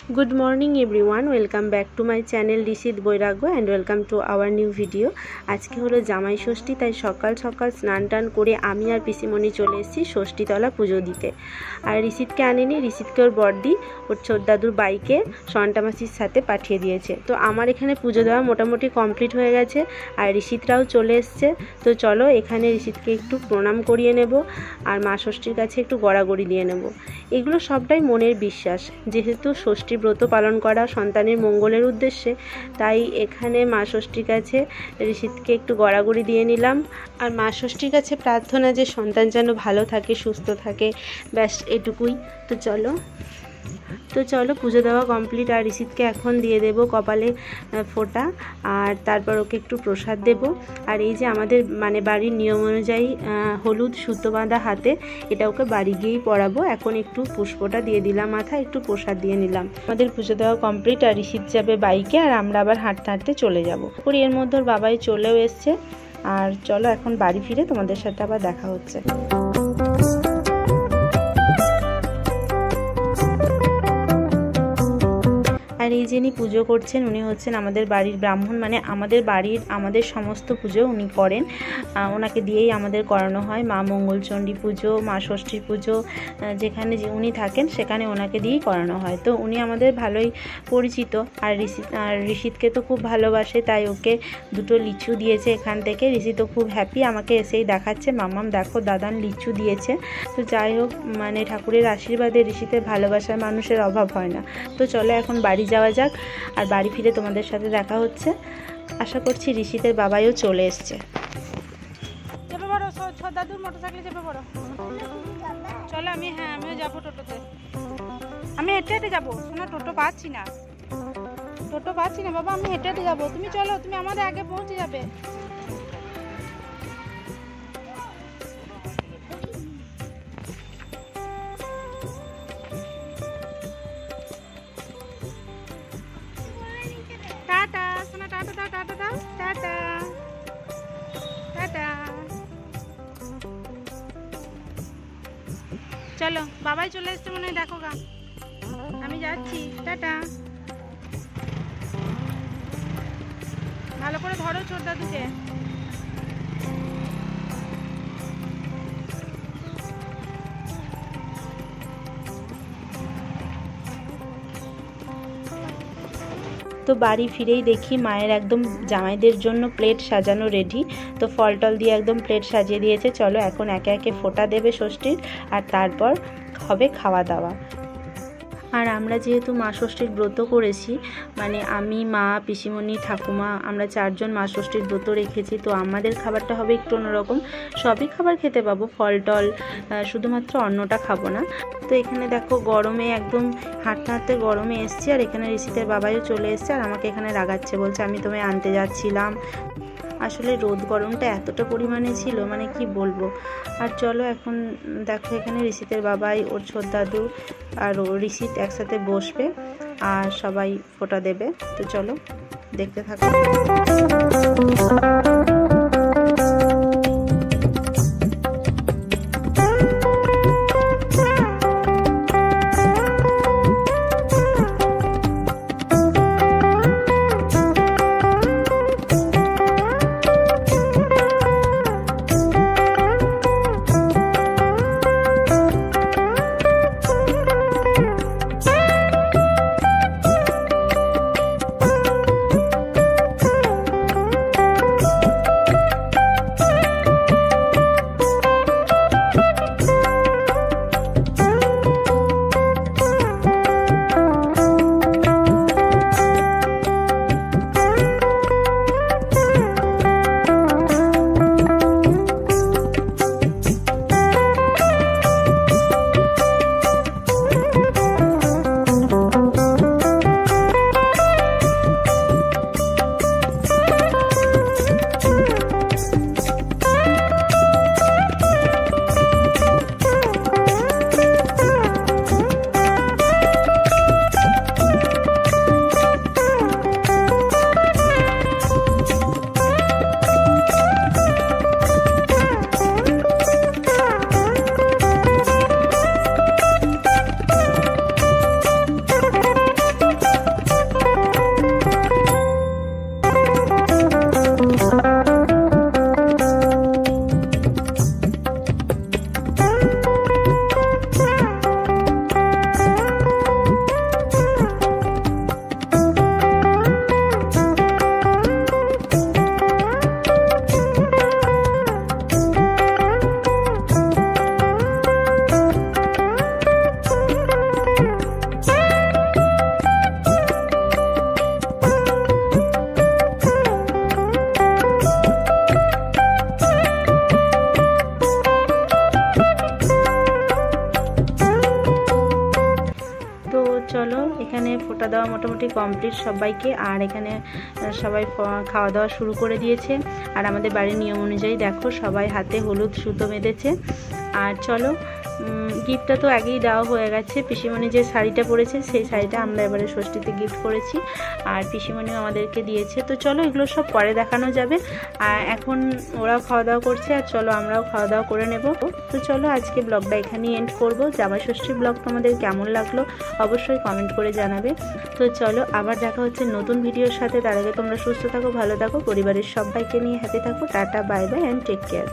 Good morning everyone welcome back to my channel Rishit Bairagya and welcome to our new video. आज के hello जामाई षष्ठी ताई सकाल सकाल स्नान टान करे आमी आर पिसिमणि चले एसेछि षष्ठीतला पुजो दिते। और ऋषितके आनेनि, ऋषितके ओर बड़दी ओर छोट दादुर बाइके सन्ता मासिर साथे पाठिये दिएछे। तो आमार एखाने पुजो देওয়া मोटामुटी कमप्लीट हये गेছে और ऋषितराও चले एसेছে। तो चलो एखाने ऋषितके एकटु प्रणाम करिয়ে नेब और मा षष्ठीर काছে एकटु गड़ागड़ि दिए नेब। एगुलो सबटाई मनेर विश्वास, जेहेतु षष्ठी व्रत पालन करा सन्तानेर मंगलेर उद्देश्ये, ताई एखाने मा षष्ठीर काছে ऋषितके एकटु गड़ागड़ि दिए निलाम। और मा षष्ठीर काছে प्रार्थना जे सन्तान जेन भालो थाके सुस्थ थाके, ब्यास एटुकुई। तो चलो पुजो देওয়া कमप्लीट। और ऋषितके एखन दिए देव कपाले फोटा और तारपर ओके एकटु प्रसाद देव। और ये जे आमादेर माने बाड़ीर नियम अनुयायी हलुद सुतो बाँधा हाथे एटा ओके बाड़ी गिয়েই पराबो। एखन एकटु पुष्पटा दिए दिलाम माथाय, एकटु प्रसाद दिए निलाम। आमादेर पुजो देওয়া कमप्लीट। और ऋषित जाबे बाइके और आमरा आबार हाঁটতে हाঁটতে चले যাব। और एर मধ্যে बाबाई चलेও एসেছে। और चलो एखन बाड़ी फिरे तोमादेर साथे आबार देखा हच्छे। और ये जिनी पुजो करছেন उनी হচ্ছেন আমাদের বাড়ির ব্রাহ্মণ, মানে আমাদের বাড়ির আমাদের সমস্ত পুজো উনি করেন। ওনাকে দিয়েই আমাদের করানো হয়। মা মঙ্গলচণ্ডী পুজো, মা ষষ্ঠী পুজো, যেখানে উনি থাকেন সেখানে ওনাকে দিয়েই করানো হয়। তো উনি আমাদের ভালোই পরিচিত। আর ঋষিতকে তো খুব ভালোবাসে, তাই ওকে দুটো লিচু দিয়েছে এখান থেকে। ঋষি তো খুব হ্যাপি, আমাকে এসেই দেখাচ্ছে মাম্মাম দেখো দাদান লিচু দিয়েছে। তো যাই হোক, মানে ঠাকুরের আশীর্বাদে ঋষিতের ভালোবাসার মানুষের অভাব হয় না। তো চলো এখন বাড়ি যাওয়া যাক আর বাড়ি ফিরে তোমাদের সাথে দেখা হচ্ছে। আশা করছি ঋষিতের বাবাইও চলে এসেছে। চেপে পড়ো, দাদুর মোটরসাইকেলে চেপে পড়ো। চলো আমিও যাবো টোটোতে। আমি হেঁটে হেঁটে যাবো। শোনো, টোটো পাচ্ছি না বাবা, আমি হেঁটে হেঁটে যাবো। তুমি চলো, তুমি আমাদের আগে পৌঁছে যাবে। টাটা সোনা, টাটা দাও, টাটা দাও, টাটা টাটা। চলো, বাবাই চলে এসছে মনে হয়, দেখো গা। আমি যাচ্ছি, টাটা। ভালো করে ধরো ছোট দাদুকে। তো বাড়ি ফিরেই দেখি মায়ের একদম জামাইদের জন্য প্লেট সাজানো রেডি। তো ফল টল দিয়ে একদম প্লেট সাজিয়ে দিয়েছে। চলো এখন একে একে ফোঁটা দেবে ষষ্ঠীর, আর তারপর হবে খাওয়া দাওয়া। আর আমরা যেহেতু মা ষষ্ঠীর ব্রত করেছি, মানে আমি, মা, পিসিমণি, ঠাকুমা, আমরা চারজন মা ষষ্ঠীর ব্রত রেখেছি। তো আমাদের খাবারটা হবে একটু অন্যরকম। সবই খাবার খেতে পাবো, ফল টল, শুধুমাত্র অন্নটা খাবো না। তো এখানে দেখো গরমে একদম হাঁটতে হাঁটতে গরমে এসছি। আর এখানে ঋষিতের বাবাইও চলে এসছে আর আমাকে এখানে রাগাচ্ছে, বলছে আমি তোমায় আনতে যাচ্ছিলাম। আসলে রোদ গরমটা এতটা পরিমাণে ছিল, মানে কি বলবো। আর চলো এখন দেখো এখানে ঋষিতের বাবাই, ওর ছোট দাদু আর ও ঋষিত একসাথে বসবে আর সবাই ফোঁটা দেবে। তো চলো দেখতে থাকো। এখানে ফোঁটা দেওয়া মোটামুটি কমপ্লিট সবাইকে, আর এখানে সবাই খাওয়া দাওয়া শুরু করে দিয়েছে। আর আমাদের বাড়ির নিয়ম অনুযায়ী দেখো সবাই হাতে হলুদ সুতো বেঁধেছে। আর চলো, গিফটটা তো আগেই দেওয়া হয়ে গেছে। পিসিমণি যে শাড়িটা পরেছে সেই শাড়িটা আমরা এবারে ষষ্ঠীতে গিফট করেছি, আর পিসিমণিও আমাদেরকে দিয়েছে। তো চলো এগুলো সব পরে দেখানো যাবে। আর এখন ওরাও খাওয়া দাওয়া করছে, আর চলো আমরাও খাওয়া দাওয়া করে নেব। তো চলো আজকে ব্লগটা এখানেই এন্ড করবো। জামাই ষষ্ঠীর ব্লগ তোমাদের কেমন লাগলো অবশ্যই কমেন্ট করে জানাবে। তো চলো আবার দেখা হচ্ছে নতুন ভিডিওর সাথে। তার আগে তোমরা সুস্থ থাকো, ভালো থাকো, পরিবারের সবাইকে নিয়ে হ্যাপি থাকো। Tata, bye bye and take care.